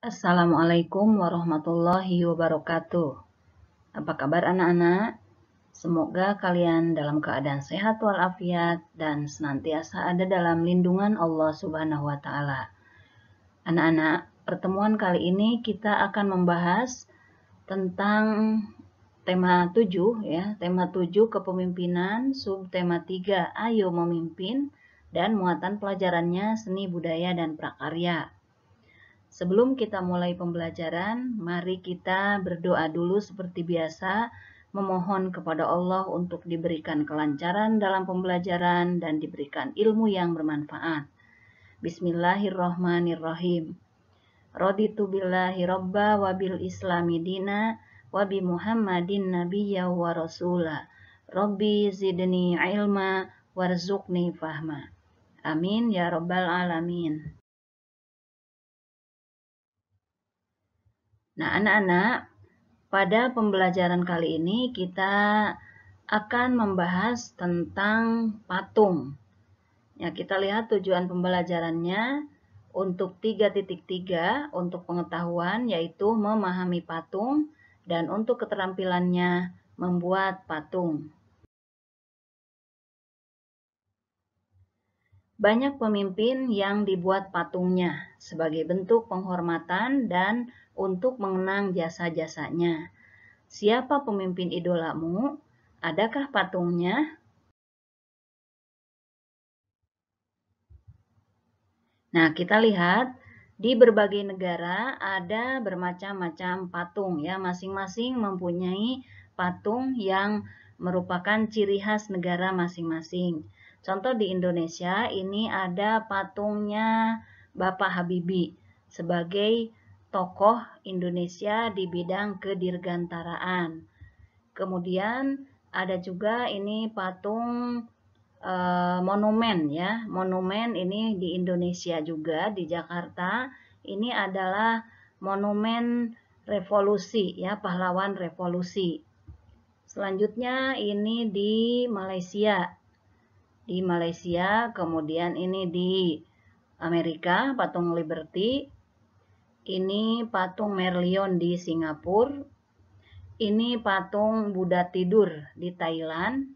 Assalamualaikum warahmatullahi wabarakatuh. Apa kabar anak-anak? Semoga kalian dalam keadaan sehat walafiat dan senantiasa ada dalam lindungan Allah Subhanahu wa taala. Anak-anak, pertemuan kali ini kita akan membahas tentang tema 7 ya, tema 7 kepemimpinan, subtema 3 ayo memimpin dan muatan pelajarannya seni budaya dan prakarya. Sebelum kita mulai pembelajaran, mari kita berdoa dulu seperti biasa, memohon kepada Allah untuk diberikan kelancaran dalam pembelajaran dan diberikan ilmu yang bermanfaat. Bismillahirrahmanirrahim. Raditu billahi robba wa bil islami dina wa bi Muhammadin nabiyya wa rasula. Rabbi zidni ilma warzuqni fahma. Amin ya rabbal alamin. Nah, anak-anak, pada pembelajaran kali ini kita akan membahas tentang patung. Ya, kita lihat tujuan pembelajarannya untuk 3.3 untuk pengetahuan yaitu memahami patung dan untuk keterampilannya membuat patung. Banyak pemimpin yang dibuat patungnya sebagai bentuk penghormatan dan untuk mengenang jasa-jasanya. Siapa pemimpin idolamu? Adakah patungnya? Nah, kita lihat di berbagai negara ada bermacam-macam patung ya, masing-masing mempunyai patung yang merupakan ciri khas negara masing-masing. Contoh di Indonesia ini ada patungnya Bapak Habibie sebagai tokoh Indonesia di bidang kedirgantaraan. Kemudian ada juga ini patung monumen ya. Monumen ini di Indonesia juga di Jakarta. Ini adalah monumen revolusi ya, pahlawan revolusi. Selanjutnya ini di Malaysia. Di Malaysia, kemudian ini di Amerika, patung Liberty. Ini patung Merlion di Singapura. Ini patung Buddha tidur di Thailand.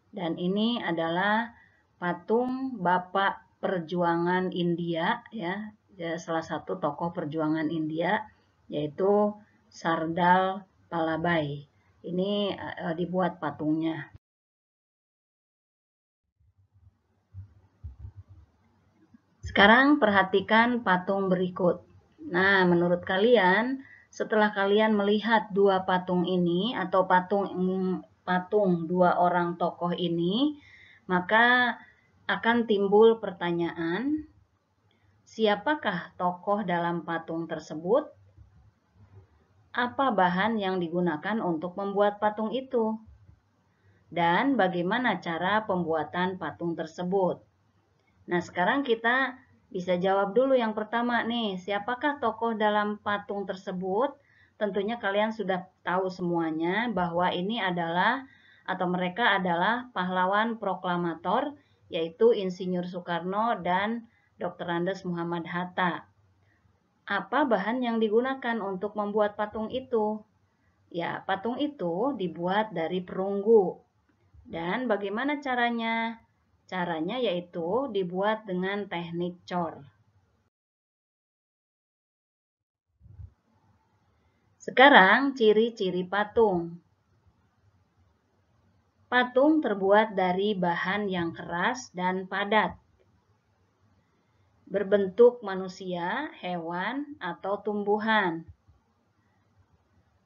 Dan ini adalah patung Bapak Perjuangan India ya, salah satu tokoh perjuangan India yaitu Sardar Vallabhai. Ini dibuat patungnya. Sekarang perhatikan patung berikut. Nah, menurut kalian setelah kalian melihat dua patung ini atau patung dua orang tokoh ini, maka akan timbul pertanyaan, siapakah tokoh dalam patung tersebut? Apa bahan yang digunakan untuk membuat patung itu? Dan bagaimana cara pembuatan patung tersebut? Nah, sekarang kita bisa jawab dulu yang pertama nih, siapakah tokoh dalam patung tersebut? Tentunya kalian sudah tahu semuanya bahwa ini adalah atau mereka adalah pahlawan proklamator yaitu Insinyur Soekarno dan Dr. Andes Muhammad Hatta. Apa bahan yang digunakan untuk membuat patung itu? Ya, patung itu dibuat dari perunggu. Dan bagaimana caranya? Caranya yaitu dibuat dengan teknik cor. Sekarang ciri-ciri patung. Patung terbuat dari bahan yang keras dan padat. Berbentuk manusia, hewan, atau tumbuhan.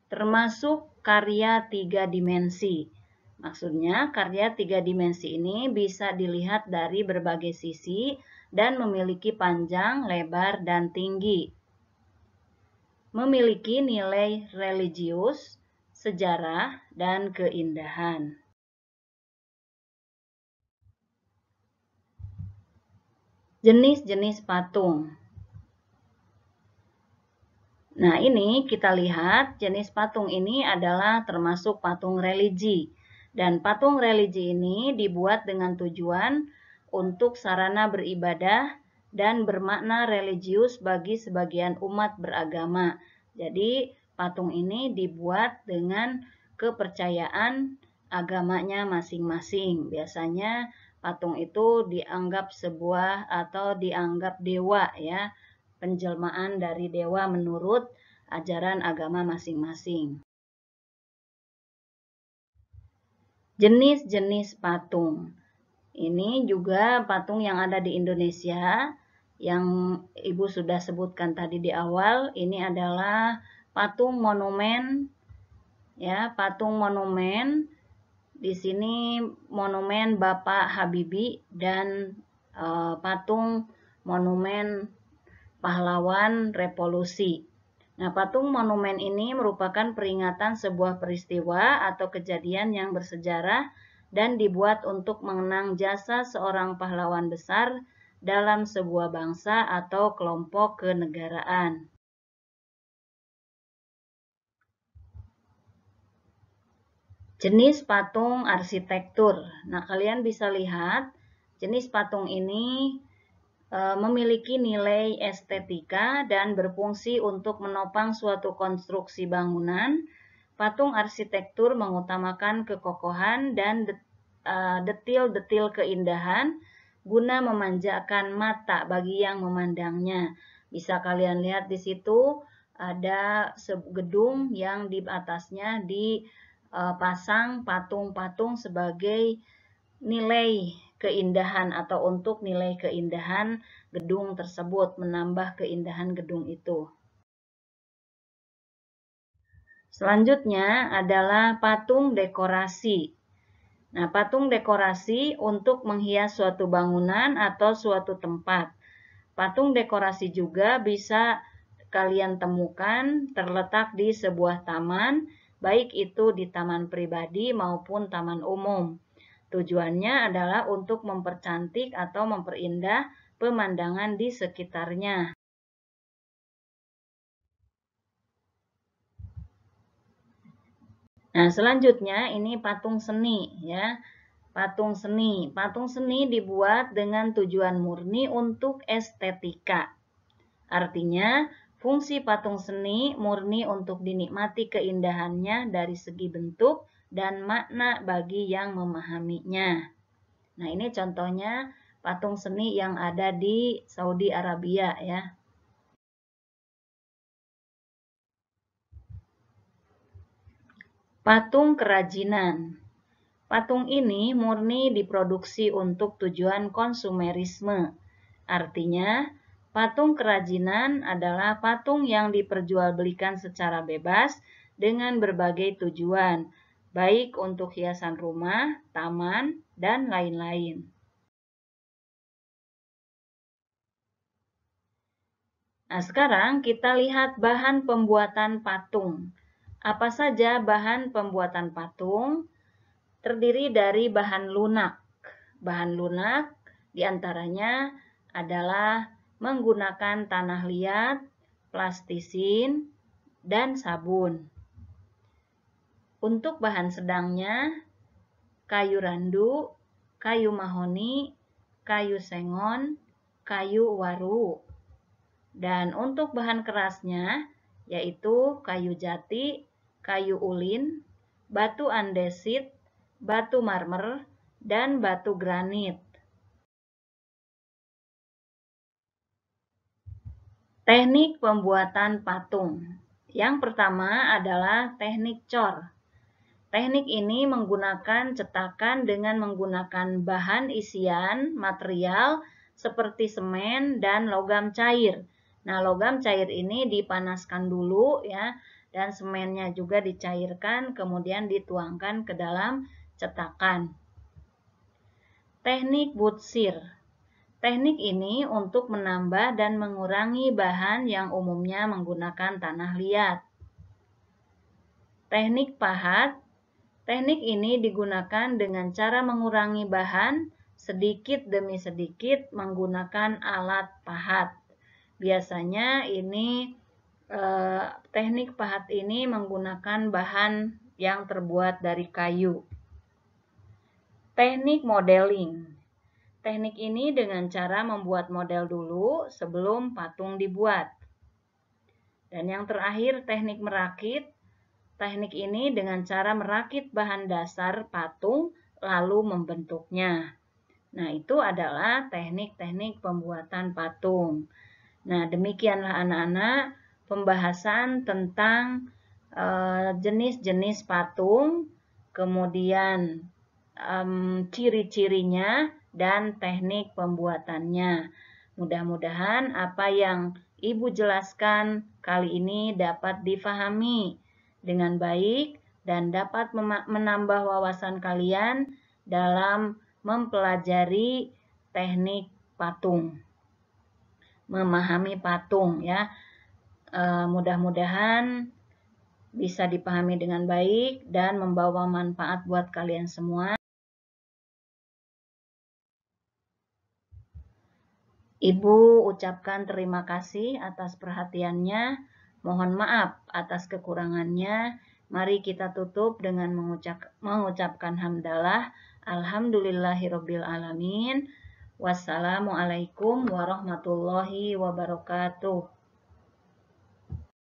Termasuk karya 3 dimensi. Maksudnya karya 3 dimensi ini bisa dilihat dari berbagai sisi dan memiliki panjang, lebar, dan tinggi. Memiliki nilai religius, sejarah, dan keindahan. Jenis-jenis patung. Nah, ini kita lihat jenis patung ini adalah termasuk patung religi. Dan patung religi ini dibuat dengan tujuan untuk sarana beribadah dan bermakna religius bagi sebagian umat beragama. Jadi patung ini dibuat dengan kepercayaan agamanya masing-masing. Biasanya patung itu dianggap sebuah atau dianggap dewa ya, penjelmaan dari dewa menurut ajaran agama masing-masing. Jenis-jenis patung. Ini juga patung yang ada di Indonesia yang Ibu sudah sebutkan tadi di awal. Ini adalah patung monumen ya, patung monumen. Di sini monumen Bapak Habibie dan patung monumen pahlawan revolusi. Nah, patung monumen ini merupakan peringatan sebuah peristiwa atau kejadian yang bersejarah dan dibuat untuk mengenang jasa seorang pahlawan besar dalam sebuah bangsa atau kelompok kenegaraan. Jenis patung arsitektur. Nah, kalian bisa lihat jenis patung ini memiliki nilai estetika dan berfungsi untuk menopang suatu konstruksi bangunan. Patung arsitektur mengutamakan kekokohan dan detil-detil keindahan guna memanjakan mata bagi yang memandangnya. Bisa kalian lihat di situ ada gedung yang di atasnya dipasang patung-patung sebagai nilai keindahan atau untuk nilai keindahan gedung tersebut, menambah keindahan gedung itu. Selanjutnya adalah patung dekorasi. Nah, patung dekorasi untuk menghias suatu bangunan atau suatu tempat. Patung dekorasi juga bisa kalian temukan terletak di sebuah taman, baik itu di taman pribadi maupun taman umum. Tujuannya adalah untuk mempercantik atau memperindah pemandangan di sekitarnya. Nah, selanjutnya ini patung seni ya. Patung seni. Patung seni dibuat dengan tujuan murni untuk estetika. Artinya, fungsi patung seni murni untuk dinikmati keindahannya dari segi bentuk dan makna bagi yang memahaminya. Nah, ini contohnya patung seni yang ada di Saudi Arabia ya. Patung kerajinan. Patung ini murni diproduksi untuk tujuan konsumerisme. Artinya, patung kerajinan adalah patung yang diperjualbelikan secara bebas dengan berbagai tujuan, baik untuk hiasan rumah, taman, dan lain-lain. Nah, sekarang kita lihat bahan pembuatan patung. Apa saja bahan pembuatan patung? Terdiri dari bahan lunak. Bahan lunak diantaranya adalah menggunakan tanah liat, plastisin, dan sabun. Untuk bahan sedangnya, kayu randu, kayu mahoni, kayu sengon, kayu waru. Dan untuk bahan kerasnya, yaitu kayu jati, kayu ulin, batu andesit, batu marmer, dan batu granit. Teknik pembuatan patung. Yang pertama adalah teknik cor. Teknik ini menggunakan cetakan dengan menggunakan bahan isian material seperti semen dan logam cair. Nah, logam cair ini dipanaskan dulu ya, dan semennya juga dicairkan, kemudian dituangkan ke dalam cetakan. Teknik butsir. Teknik ini untuk menambah dan mengurangi bahan yang umumnya menggunakan tanah liat. Teknik pahat. Teknik ini digunakan dengan cara mengurangi bahan sedikit demi sedikit menggunakan alat pahat. Biasanya ini teknik pahat ini menggunakan bahan yang terbuat dari kayu. Teknik modeling. teknik ini dengan cara membuat model dulu sebelum patung dibuat. Dan yang terakhir, teknik merakit. Teknik ini dengan cara merakit bahan dasar patung lalu membentuknya. Nah, itu adalah teknik-teknik pembuatan patung. Nah, demikianlah anak-anak pembahasan tentang jenis-jenis patung, kemudian ciri-cirinya, dan teknik pembuatannya. Mudah-mudahan apa yang Ibu jelaskan kali ini dapat difahami dengan baik dan dapat menambah wawasan kalian dalam mempelajari teknik patung, memahami patung ya. Mudah-mudahan bisa dipahami dengan baik dan membawa manfaat buat kalian semua. Ibu ucapkan terima kasih atas perhatiannya. Mohon maaf atas kekurangannya. Mari kita tutup dengan mengucapkan hamdalah. Alhamdulillahirabbil alamin. Wassalamualaikum warahmatullahi wabarakatuh.